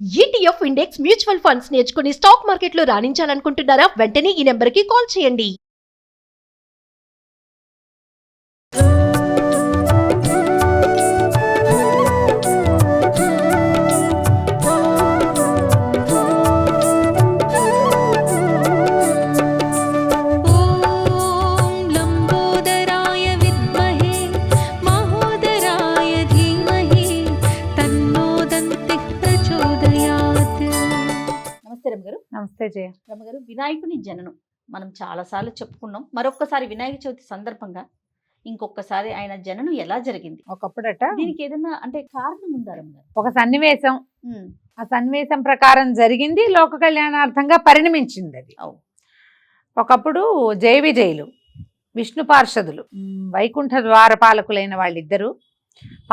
ETF index mutual funds నేర్చుకుని stock మార్కెట్లో రాణించాలనుకుంటున్నారా? వెంటనే ఈ నెంబర్కి కాల్ చేయండి. నమస్తే రమగారు. నమస్తే జయ. రమగారు, వినాయకుని జననం మనం చాలాసార్లు చెప్పుకున్నాం. మరొక్కసారి వినాయక చవితి సందర్భంగా ఇంకొకసారి ఆయన జననం ఎలా జరిగింది? ఒకప్పుడట దీనికి ఏదైనా అంటే కారణం ఉందా రమగారు? ఒక సన్నివేశం, ఆ సన్నివేశం ప్రకారం జరిగింది, లోక కళ్యాణార్థంగా పరిణమించింది అది. ఒకప్పుడు జయ విజయులు విష్ణు పార్షదులు వైకుంఠ ద్వారపాలకులైన వాళ్ళిద్దరూ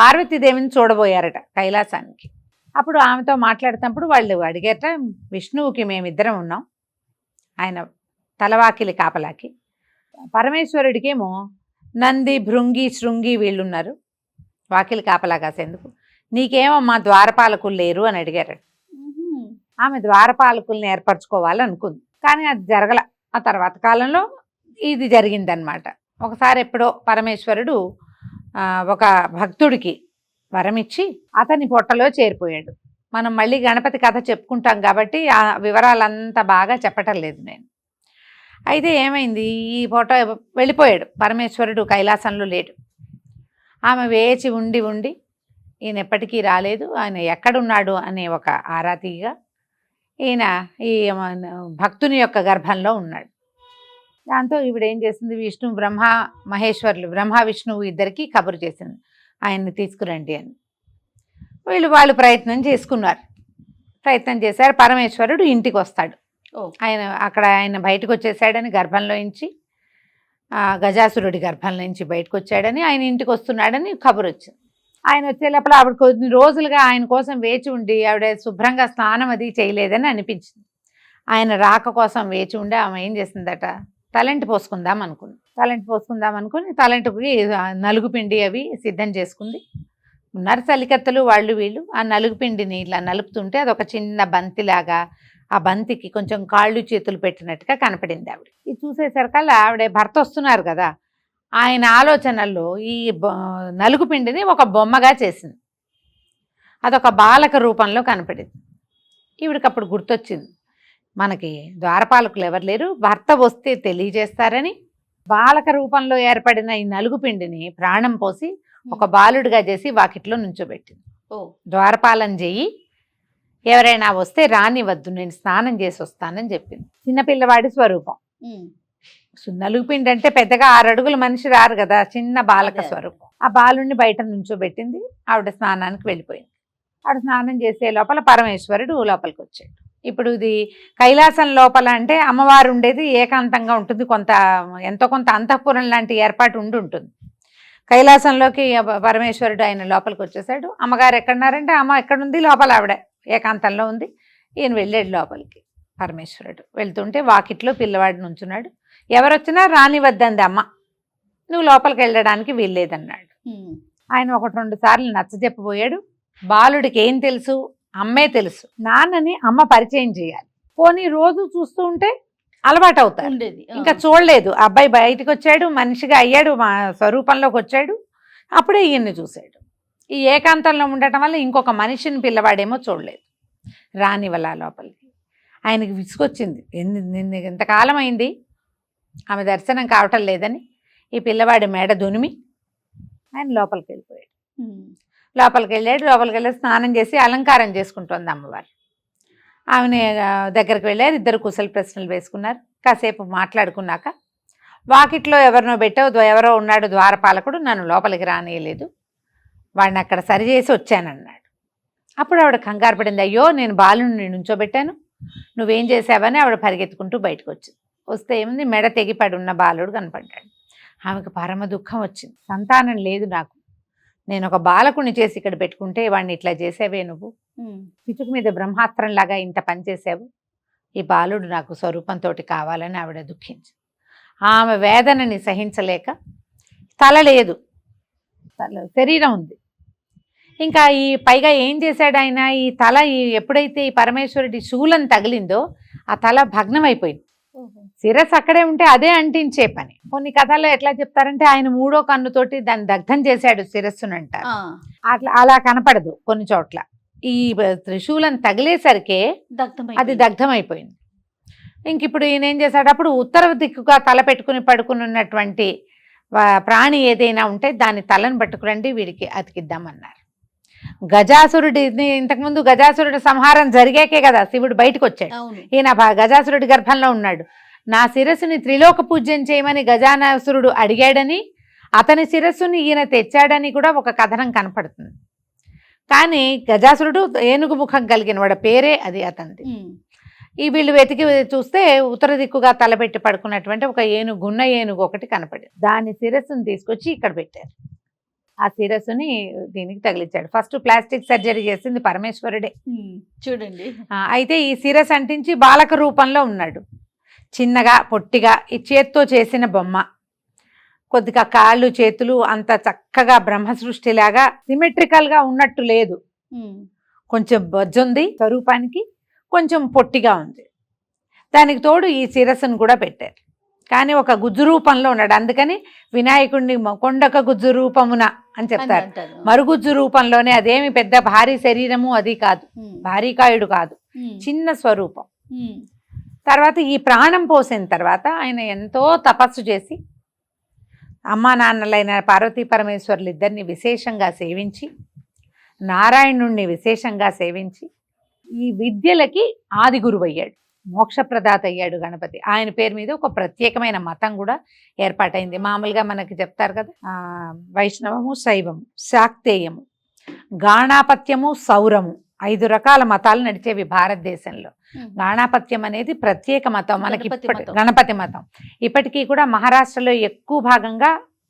పార్వతీదేవిని చూడబోయారట కైలాసానికి. అప్పుడు ఆమెతో మాట్లాడుతున్నప్పుడు వాళ్ళు అడిగారట, విష్ణువుకి మేమిద్దరం ఉన్నాం, ఆయన తలవాకిలి కాపలాకి, పరమేశ్వరుడికేమో నంది భృంగి శృంగి వీళ్ళున్నారు వాకిలి కాపలా కాసేందుకు, నీకేమో మా ద్వారపాలకులు లేరు అని అడిగారట. ఆమె ద్వారపాలకుల్ని ఏర్పరచుకోవాలనుకుంది, కానీ అది జరగల. ఆ తర్వాత కాలంలో ఇది జరిగిందనమాట. ఒకసారి ఎప్పుడో పరమేశ్వరుడు ఒక భక్తుడికి వరమిచ్చి అతని పొట్టలో చేరిపోయాడు. మనం మళ్ళీ గణపతి కథ చెప్పుకుంటాం కాబట్టి ఆ వివరాలంతా బాగా చెప్పటం లేదు నేను. అయితే ఏమైంది, ఈ పొట్ట వెళ్ళిపోయాడు పరమేశ్వరుడు, కైలాసంలో లేడు. ఆమె వేచి ఉండి ఉండి ఈయన ఎప్పటికీ రాలేదు, ఆయన ఎక్కడున్నాడు అనే ఒక ఆరాతీగా ఈయన ఈ భక్తుని యొక్క గర్భంలో ఉన్నాడు. దాంతో ఈవిడ ఏం చేసింది, విష్ణు బ్రహ్మ మహేశ్వరులు, బ్రహ్మ విష్ణువు ఇద్దరికి కబురు చేసింది, ఆయన్ని తీసుకురండి అని. వాళ్ళు ప్రయత్నం చేసుకున్నారు, ప్రయత్నం చేశారు. పరమేశ్వరుడు ఇంటికి వస్తాడు. ఆయన బయటకు వచ్చేసాడని, గర్భంలో నుంచి గజాసురుడి గర్భంలో నుంచి బయటకు వచ్చాడని, ఆయన ఇంటికి వస్తున్నాడని కబురు వచ్చింది. ఆయన వచ్చే లోపల ఆవిడ కొన్ని రోజులుగా ఆయన కోసం వేచి ఉండి ఆవిడ శుభ్రంగా స్నానం అది చేయలేదని అనిపించింది. ఆయన రాక కోసం వేచి ఉండి ఆమె ఏం చేసిందట, తలంటి పోసుకుందాం అనుకుని తలంటికి నలుగుపిండి అవి సిద్ధం చేసుకుంది. ఉన్నారు చలికత్తలు వాళ్ళు వీళ్ళు. ఆ నలుగుపిండిని ఇలా నలుపుతుంటే అదొక చిన్న బంతిలాగా, ఆ బంతికి కొంచెం కాళ్ళు చేతులు పెట్టినట్టుగా కనపడింది ఆవిడ. ఇది చూసేసరికల్లా ఆవిడ భర్త వస్తున్నారు కదా, ఆయన ఆలోచనల్లో ఈ నలుగుపిండిని ఒక బొమ్మగా చేసింది. అదొక బాలక రూపంలో కనపడింది. ఈవిడికప్పుడు గుర్తొచ్చింది, మనకి ద్వారపాలకులు ఎవరు లేరు, భర్త వస్తే తెలియజేస్తారని బాలక రూపంలో ఏర్పడిన ఈ నలుగుపిండిని ప్రాణం పోసి ఒక బాలుడిగా చేసి వాకిట్లో నుంచోబెట్టింది. ద్వారపాలన చెయ్యి, ఎవరైనా వస్తే రానివద్దు, నేను స్నానం చేసి వస్తానని చెప్పింది. చిన్నపిల్లవాడి స్వరూపం. నలుగుపిండి అంటే పెద్దగా 6 అడుగుల మనిషి రారు కదా, చిన్న బాలక స్వరూపం. ఆ బాలుడిని బయట నుంచోబెట్టింది. ఆవిడ స్నానానికి వెళ్ళిపోయింది. ఆవిడ స్నానం చేసే లోపల పరమేశ్వరుడు లోపలికి వచ్చాడు. ఇప్పుడు ఇది కైలాసం లోపల అంటే అమ్మవారు ఉండేది ఏకాంతంగా ఉంటుంది, ఎంతో కొంత అంతఃపురం లాంటి ఏర్పాటు ఉంటుంది. కైలాసంలోకి పరమేశ్వరుడు ఆయన లోపలికి వచ్చేసాడు. అమ్మగారు ఎక్కడున్నారంటే, అమ్మ ఎక్కడుంది, లోపల ఆవిడ ఏకాంతంలో ఉంది. ఈయన వెళ్ళాడు లోపలికి. పరమేశ్వరుడు వెళ్తుంటే వాకిట్లో పిల్లవాడు నుంచున్నాడు. ఎవరొచ్చినా రానివద్దంది అమ్మ, నువ్వు లోపలికి వెళ్ళడానికి వీల్లేదన్నాడు. ఆయన 1-2 సార్లు నచ్చజెప్పబోయాడు. బాలుడికి ఏం తెలుసు, అమ్మే తెలుసు, నాన్నని అమ్మ పరిచయం చేయాలి. పోనీ రోజు చూస్తూ ఉంటే అలవాటు అవుతారు. ఇంకా చూడలేదు, అబ్బాయి బయటకు వచ్చాడు, మనిషిగా అయ్యాడు, మా స్వరూపంలోకి వచ్చాడు, అప్పుడే ఈయన్ని చూశాడు. ఈ ఏకాంతంలో ఉండటం వల్ల ఇంకొక మనిషిని పిల్లవాడేమో చూడలేదు, రానివల్ల లోపలికి. ఆయనకి విసుగొచ్చింది, ఎంతకాలం అయింది ఆమె దర్శనం కావటం లేదని. ఈ పిల్లవాడి మెడ దునిమి ఆయన లోపలికి వెళ్ళిపోయాడు. లోపలికి వెళ్ళి స్నానం చేసి అలంకారం చేసుకుంటోంది అమ్మవారు. ఆమెని దగ్గరికి వెళ్ళారు. ఇద్దరు కుశల ప్రశ్నలు వేసుకున్నారు. కాసేపు మాట్లాడుకున్నాక, వాకిట్లో ఎవరినో పెట్టావు, ఎవరో ఉన్నాడు ద్వారపాలకుడు, నన్ను లోపలికి రానియలేదు, వాడిని అక్కడ సరిచేసి వచ్చానన్నాడు. అప్పుడు ఆవిడ కంగారు పడింది, అయ్యో నేను బాలుని నుంచోబెట్టాను, నువ్వేం చేసావని ఆవిడ పరిగెత్తుకుంటూ బయటకు వచ్చింది. వస్తే ఏముంది, మెడ తెగిపడి ఉన్న బాలుడు కనపడ్డాడు. ఆమెకు పరమ దుఃఖం వచ్చింది. సంతానం లేదు నాకు, నేను ఒక బాలకుని చేసి ఇక్కడ పెట్టుకుంటే వాడిని ఇట్లా చేసావే, నువ్వు పిచుకు మీద బ్రహ్మాస్త్రంలాగా ఇంత పనిచేసావు, ఈ బాలుడు నాకు స్వరూపంతో కావాలని ఆవిడ దుఃఖించి, ఆమె వేదనని సహించలేక, తల లేదు, శరీరం ఉంది, ఇంకా ఈ పైగా ఏం చేశాడు ఆయన, ఈ తల ఎప్పుడైతే ఈ పరమేశ్వరుడి శూలం తగిలిందో ఆ తల భగ్నం అయిపోయింది. శిరస్సు అక్కడే ఉంటే అదే అంటించే పని. కొన్ని కథల్లో ఎట్లా చెప్తారంటే ఆయన 3వ కన్నుతోటి దాన్ని దగ్ధం చేశాడు శిరస్సునంట. అట్లా అలా కనపడదు కొన్ని చోట్ల. ఈ త్రిశూలం తగిలేసరికే అది దగ్ధం అయిపోయింది. ఇంక ఇప్పుడు ఈయన ఏం చేశాడు, అప్పుడు ఉత్తర దిక్కుగా తల పెట్టుకుని పడుకుని ఉన్నటువంటి ప్రాణి ఏదైనా ఉంటే దాని తలను పట్టుకురండి వీడికి అతికిద్దామన్నారు. గజాసురుడి ఇంతకుముందు గజాసురుడి సంహారం జరిగాకే కదా శివుడు బయటకు వచ్చాడు. ఈయన గజాసురుడి గర్భంలో ఉన్నాడు. నా శిరస్సుని త్రిలోక పూజ్యం చేయమని గజానాసురుడు అడిగాడని, అతని శిరస్సుని ఈయన తెచ్చాడని కూడా ఒక కథనం కనపడుతుంది. కానీ గజాసురుడు ఏనుగు ముఖం కలిగిన వాడు, పేరే అది అతనిది. ఈ వీళ్ళు వెతికి చూస్తే ఉత్తర దిక్కుగా తలపెట్టి పడుకున్నటువంటి ఒక ఏనుగు, గున్న ఏనుగు ఒకటి కనపడింది. దాని శిరస్సుని తీసుకొచ్చి ఇక్కడ పెట్టారు. ఆ శిరస్సుని దీనికి తగిలించాడు. ఫస్ట్ ప్లాస్టిక్ సర్జరీ చేసింది పరమేశ్వరుడే చూడండి. అయితే ఈ శిరస్సు అంటించి బాలక రూపంలో ఉన్నాడు, చిన్నగా పొట్టిగా. ఈ చేత్తో చేసిన బొమ్మ, కొద్దిగా కాళ్ళు చేతులు అంత చక్కగా బ్రహ్మ సృష్టిలాగా సిమెట్రికల్ గా ఉన్నట్టు లేదు. కొంచెం బొజ్జుంది స్వరూపానికి, కొంచెం పొట్టిగా ఉంది. దానికి తోడు ఈ శిరస్సును కూడా పెట్టారు. కానీ ఒక గుజ్జు రూపంలో ఉన్నాడు. అందుకని వినాయకుడిని కొండక గుజ్జు రూపమున అని చెప్తారు. మరుగుజ్జు రూపంలోనే, అదేమి పెద్ద భారీ శరీరము అది కాదు, భారీకాయుడు కాదు, చిన్న స్వరూపం. తర్వాత ఈ ప్రాణం పోసిన తర్వాత ఆయన ఎంతో తపస్సు చేసి అమ్మా నాన్నలైన పార్వతీ పరమేశ్వరులు ఇద్దరిని విశేషంగా సేవించి, నారాయణుణ్ణి విశేషంగా సేవించి ఈ విద్యలకి ఆది గురువు అయ్యాడు, మోక్షప్రదాత అయ్యాడు గణపతి. ఆయన పేరు మీద ఒక ప్రత్యేకమైన మతం కూడా ఏర్పాటైంది. మామూలుగా మనకి చెప్తారు కదా, వైష్ణవము, శైవము, శాక్తేయము, గాణాపత్యము, సౌరము, 5 రకాల మతాలు నడిచేవి భారతదేశంలో. గాణాపత్యం అనేది ప్రత్యేక మతం మనకి, గణపతి మతం. ఇప్పటికీ కూడా మహారాష్ట్రలో ఎక్కువ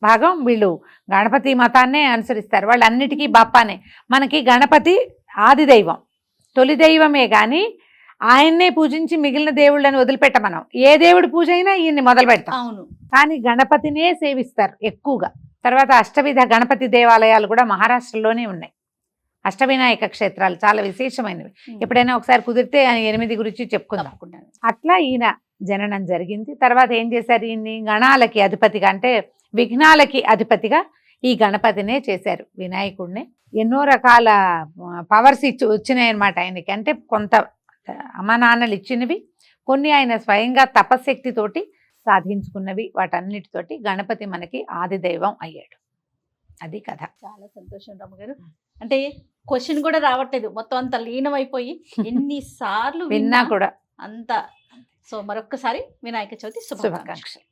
భాగం వీళ్ళు గణపతి మతాన్నే అనుసరిస్తారు. వాళ్ళు అన్నిటికీ బాప్పానే. మనకి గణపతి ఆది దైవం, తొలి దైవమే కానీ ఆయన్నే పూజించి మిగిలిన దేవుళ్ళని వదిలిపెట్ట మనం. ఏ దేవుడి పూజ అయినా ఈయన్ని మొదలు పెడతాం. అవును, కానీ గణపతినే సేవిస్తారు ఎక్కువగా. తర్వాత అష్టవిధ గణపతి దేవాలయాలు కూడా మహారాష్ట్రలోనే ఉన్నాయి. అష్టవినాయక క్షేత్రాలు చాలా విశేషమైనవి. ఎప్పుడైనా ఒకసారి కుదిరితే 8 గురించి చెప్పుకుందాం. అట్లా ఈయన జననం జరిగింది. తర్వాత ఏం చేశారు, ఈయన్ని గణాలకి అధిపతిగా, అంటే విఘ్నాలకి అధిపతిగా ఈ గణపతినే చేశారు, వినాయకుడినే. ఎన్నో రకాల పవర్స్ వచ్చినాయి అన్నమాట ఆయనకి. అంటే కొంత అమ్మ నాన్నలు ఇచ్చినవి, కొన్ని ఆయన స్వయంగా తపశక్తితోటి సాధించుకున్నవి. వాటన్నిటితోటి గణపతి మనకి ఆది దైవం అయ్యాడు. అది కథ. చాలా సంతోషం రమ్మగారు. అంటే క్వశ్చన్ కూడా రావట్లేదు, మొత్తం అంత లీనమైపోయి ఎన్నిసార్లు విన్నా కూడా అంత. సో మరొక్కసారి వినాయక చవితి శుభాకాంక్షలు.